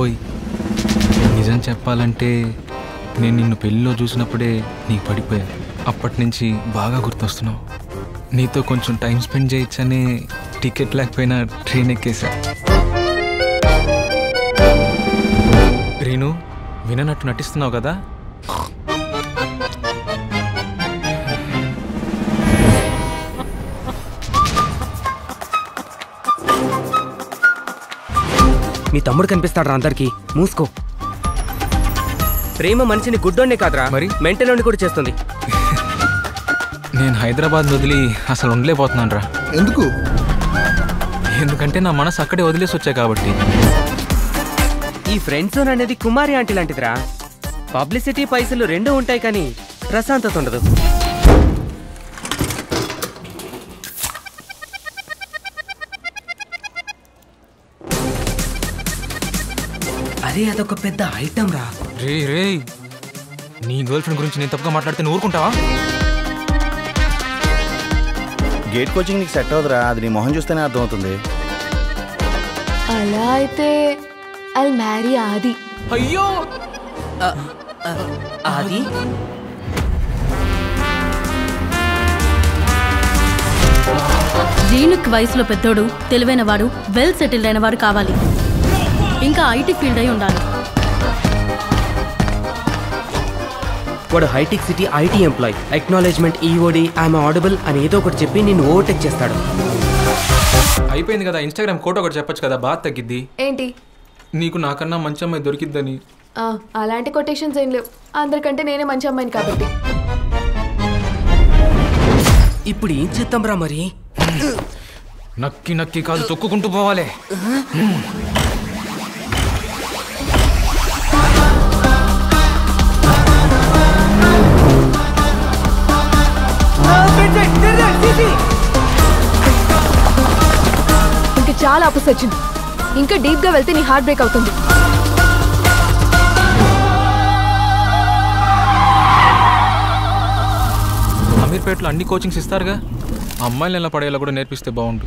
బాబోయ్, నిజం చెప్పాలంటే నేను నిన్ను పెళ్ళిలో చూసినప్పుడే నీకు పడిపోయా. అప్పటి నుంచి బాగా గుర్తొస్తున్నావు. నీతో కొంచెం టైం స్పెండ్ చేయొచ్చని టికెట్ లేకపోయినా ట్రైన్ ఎక్కేసా. రీను, విననట్టు నటిస్తున్నావు కదా. మీ తమ్ముడు కనిపిస్తాడు రా అందరికి. మూసుకో. ప్రేమ మనిషిని గుడ్డోనే కాదురా, మరి మెంటలోని కూడా చేస్తుంది. నేను హైదరాబాద్ వదిలి అసలు ఉండలేకపోతున్నాను రా. ఎందుకు? ఎందుకంటే నా మనసు అక్కడే వదిలేసి వచ్చా కాబట్టి. ఈ ఫ్రెండ్ జోన్ అనేది కుమారి ఆంటీ లాంటిదిరా. పబ్లిసిటీ పైసలు రెండూ ఉంటాయి కానీ ప్రశాంతత ఉండదు. అరే అదొక పెద్ద ఐటమ్ రా. రే రే, నీ గర్ల్ ఫ్రెండ్ గురించి నేను తప్పుగా మాట్లాడితే నువ్వు ఊరుకుంటావా? గేట్ కోచింగ్ నీకు సెట్ అవుతురా, అది నీ మొహం చూస్తేనే అర్థమవుతుంది. అలా అయితే ఐ మ్యారీ ఆది. అయ్యో ఆది? రీనుక్ వయసులో పెద్దోడు, తెలివైన వాడు, వెల్ సెటిల్డ్ అయిన వాడు కావాలి. ఇంకా ఐటీ ఫీల్డ్ అయి ఉండాలి. వాడు హైటెక్ City IT employee. Acknowledgement EOD I'm audible అని ఏదో ఒకటి చెప్పి నిన్ను ఓవర్టేక్ చేస్తాడు. అయిపోయింది కదా, ఇన్స్టాగ్రామ్ కోట ఒకటి చెప్పొచ్చు కదా, బాగా తగ్గిద్ది. ఏంటి? నీకు నాకన్నా మంచి అమ్మాయి దొరికిద్దని. అలాంటి కొటేషన్స్ ఏం లేవు. అందరికంటే నేనే మంచి అమ్మాయిని కాబట్టి. ఇప్పుడు ఏం చేద్దాం రా మరి? నక్కి నక్కి కాదు, తొక్కుకుంటూ పోవాలి. ఇంకా చాలా అప్పు సచిన్. ఇంకా డీప్ గా వెళ్తే నీ హార్ట్ బ్రేక్ అవుతుంది. అమీర్పేటలో అన్ని కోచింగ్స్ ఇస్తారుగా, అమ్మాయిలు ఎలా పడేలా కూడా నేర్పిస్తే బాగుండు.